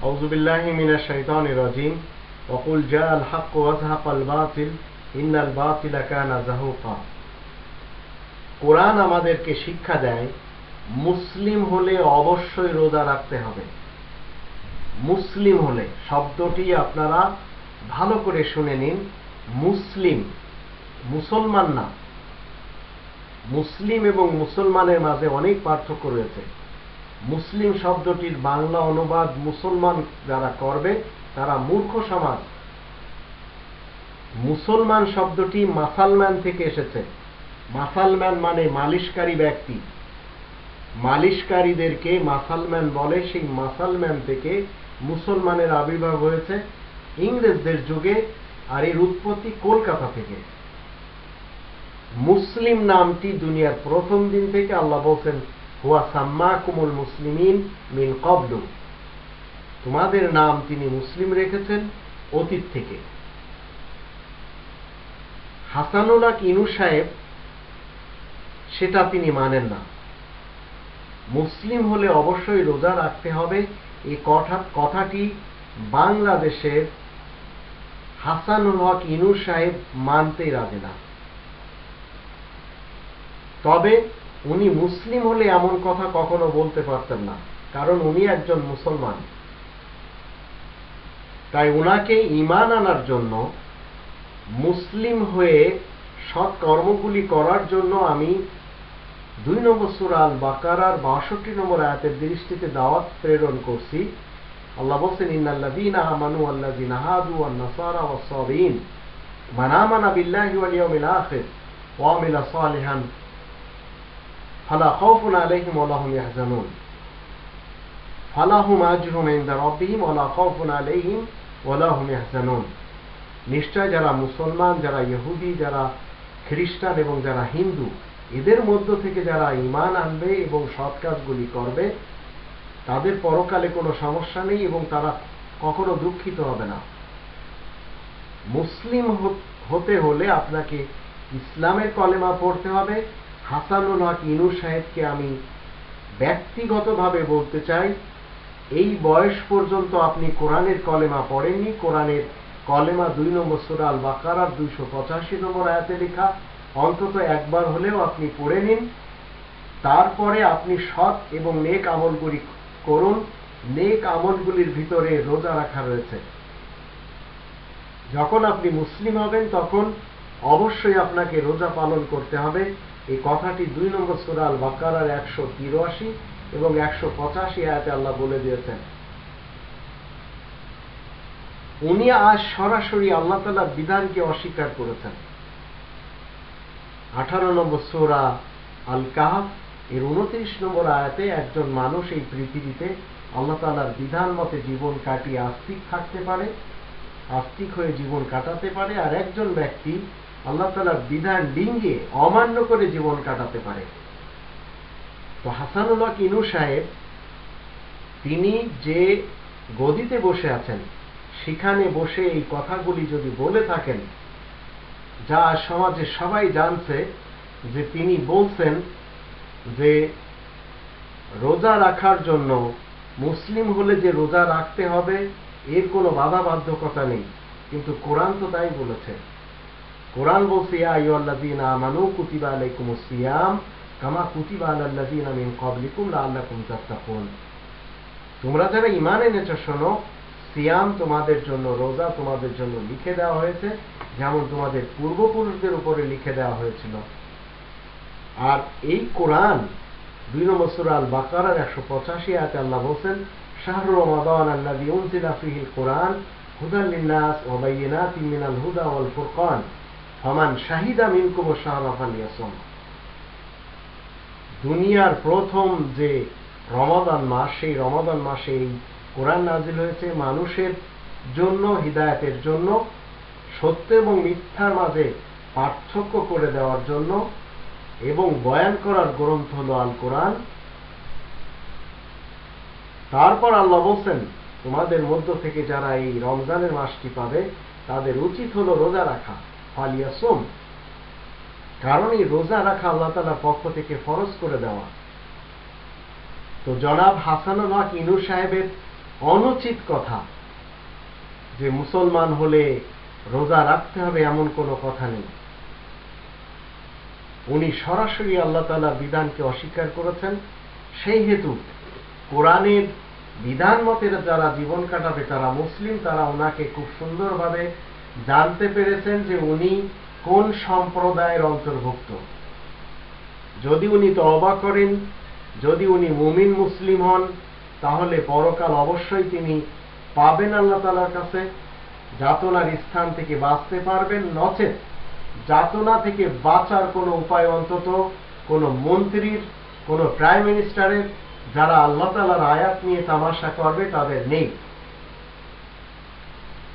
আউযু বিল্লাহি মিনাশ শাইতানির রাজিম ওয়া কুল জাআল হক ওয়া যাহাকাল বাতিল ইন্নাল বাতিলা কানা যাহুকা। কোরআন আমাদেরকে শিক্ষা দেয় মুসলিম হলে অবশ্যই রোজা রাখতে হবে। মুসলিম হলে শব্দটি আপনারা ভালো করে শুনে নিন। মুসলিম, মুসলমান না। মুসলিম এবং মুসলমানের মাঝে অনেক পার্থক্য রয়েছে। মুসলিম শব্দটির বাংলা অনুবাদ মুসলমান যারা করবে তারা মূর্খ সমাজ। মুসলমান শব্দটি মাসালম্যান থেকে এসেছে। মাসালম্যান মানে মালিশকারী ব্যক্তি। মালিশকারীদেরকে মাসালম্যান বলে। সেই মাসালম্যান থেকে মুসলমানের আবির্ভাব হয়েছে ইংরেজদের যুগে, আর এর উৎপত্তি কলকাতা থেকে। মুসলিম নামটি দুনিয়ার প্রথম দিন থেকে আল্লাহ বলছেন হুয়া সাম্মাকুমুল মুসলিমিন মিন ক্বাবলু, তোমাদের নাম তিনি মুসলিম রেখেছেন অতীত থেকে। হাসানুল হক ইনু সাহেব সেটা তিনি মানেন না। মুসলিম হলে অবশ্যই রোজা রাখতে হবে এই কথাটি বাংলাদেশের হাসানুল হক ইনু সাহেব মানতেই রাজি না। তবে উনি মুসলিম হলে এমন কথা কখনো বলতে পারতেন না, কারণ উনি একজন মুসলমান। তাই উনাকে ঈমান আনার জন্য, মুসলিম হয়ে সৎ কর্মগুলি করার জন্য আমি 2 নম্বর সূরা আল বাকারার 62 নম্বর আয়াতের দৃষ্টিতে দাওয়াত প্রেরণ করছি। আল্লাহ বলেন ইন্নাল্লাযীনা আমানু ওয়াল্লাযীনা হাদু ওয়ান নাসারা ওয়াস-সাবিঈন মান আমানা বিল্লাহি ওয়াল ইয়াউমিল আখির ওয়া আমিলা সালিহান ফালা খাউফুন আলাইহিম ওয়া লা হুম ইয়াহজানুন ফালাহুম আজরুহুম ইনদা রাব্বিহিম ওয়া লা খাউফুন আলাইহিম ওয়া লা হুম ইয়াহজানুন। নিশ্চয় যারা মুসলমান, যারা ইহুদি, যারা খ্রিস্টান এবং যারা হিন্দু, এদের মধ্য থেকে যারা ঈমান আনবে এবং সৎ কাজগুলি করবে তাদের পরকালে কোনো সমস্যা নেই এবং তারা কখনো দুঃখিত হবে না। মুসলিম হতে হলে আপনাকে ইসলামের কলেমা পড়তে হবে। হাসানুল হক ইনু সাহেবকে আমি ব্যক্তিগতভাবে বলতে চাই, এই বয়স পর্যন্ত আপনি কোরআনের কলেমা পড়েননি। কোরআনের কলেমা 2 নম্বর সূরা আল বাকারার 285 নম্বর আয়াতে লেখা। অন্তত একবার হলেও আপনি পড়ে নিন, তারপরে আপনি সৎ এবং নেক আমলগুলি করুন। নেক আমলগুলির ভিতরে রোজা রাখা রয়েছে। যখন আপনি মুসলিম হবেন তখন অবশ্যই আপনাকে রোজা পালন করতে হবে। এই কথাটি 2 নম্বর সূরা আল বাকারার 183 এবং 185 আয়াতে আল্লাহ বলে দিয়েছেন। উনি আজ সরাসরি আল্লাহ তাআলার বিধানকে অস্বীকার করেছেন। 18 নম্বর সূরা আল কাহফ এর 29 নম্বর আয়াতে একজন মানুষ এই পৃথিবীতে আল্লাহ তাআলার বিধান মতে জীবন কাটিয়ে আস্তিক থাকতে পারে, আস্তিক হয়ে জীবন কাটাতে পারে, আর একজন ব্যক্তি আল্লাহ তাআলার বিধান ডিঙ্গিয়ে অমান্য করে জীবন কাটাতে পারে। তো হাসানুল হক ইনু সাহেব তিনি যে গদিতে বসে আছেন সেখানে বসে এই কথাগুলি যদি বলে থাকেন, যা সমাজে সবাই জানছে যে তিনি বলছেন যে রোজা রাখার জন্য মুসলিম হলে যে রোজা রাখতে হবে এর কোনো বাধাবাধ্যকতা নেই, কিন্তু কোরআন তো তাই বলেছে। কোরআন বলছে ইয়া আইয়ুহাল্লাযীনা আমানু কুতিবা আলাইকুমুস সিয়াম কামা কুতিবা আলাল্লাযীনা মিন ক্বাবলিকুম লাআল্লাকুম তাত্তাকুন। তোমরা যারা ঈমান এনেছো শোনো, সিয়াম তোমাদের জন্য, রোজা তোমাদের জন্য লিখে দেওয়া হয়েছে যেমন তোমাদের পূর্বপুরুষদের উপরে লিখে দেওয়া হয়েছিল। আর এই কোরআন 2 নম্বর সূরা আল বাকারার 185 আয়াতে আল্লাহ বলেন শাহরু রমাদান আল্লাযী উনজিলা ফীহিল কুরআন হুদাল লিন-নাস ওয়া বায়িনাতিন মিনাল হুদা ওয়াল ফুরকান ফামান শাহিদা মিনকুম আশ-শাহরা ফালইয়াসুম। দুনিয়ার প্রথম যে রমাদান মাস, সেই রমাদান মাসে এই কোরআন নাজিল হয়েছে মানুষের জন্য, হিদায়াতের জন্য, সত্য এবং মিথ্যার মাঝে পার্থক্য করে দেওয়ার জন্য, এবং বয়ান করার গ্রন্থ হলো আল কোরআন। তারপর আল্লাহ বলছেন তোমাদের মধ্য থেকে যারা এই রমজানের মাসটি পাবে তাদের উচিত হলো রোজা রাখা, ফালিয়াসুম, কারণ এই রোজা রাখা আল্লাহ তাআলার পক্ষ থেকে ফরজ করে দেওয়া। তো জনাব হাসানুল হক ইনু সাহেবের অনুচিত কথা যে মুসলমান হলে রোজা রাখতে হবে এমন কোনো কথা নেই। উনি সরাসরি আল্লাহ তাআলার বিধানকে অস্বীকার করেছেন। সেই হেতু কোরআনের বিধান মতে যারা জীবন কাটাবে, তারা মুসলিম, তারা ওনাকে খুব সুন্দরভাবে জানতে পেরেছেন যে উনি কোন সম্প্রদায়ের অন্তর্ভুক্ত। যদি উনি তওবা করেন, যদি উনি মুমিন মুসলিম হন, তাহলে পরকাল অবশ্যই তিনি পাবেন আল্লাহ তাআলার কাছে, যাতনার স্থান থেকে বাঁচতে পারবেন। নচেত যাতনা থেকে বাঁচার কোনো উপায় অন্তত কোনো মন্ত্রীর, কোনো প্রাইম মিনিস্টারের, যারা আল্লাহ তাআলার আয়াত নিয়ে তামাশা করবে, তাদের নেই।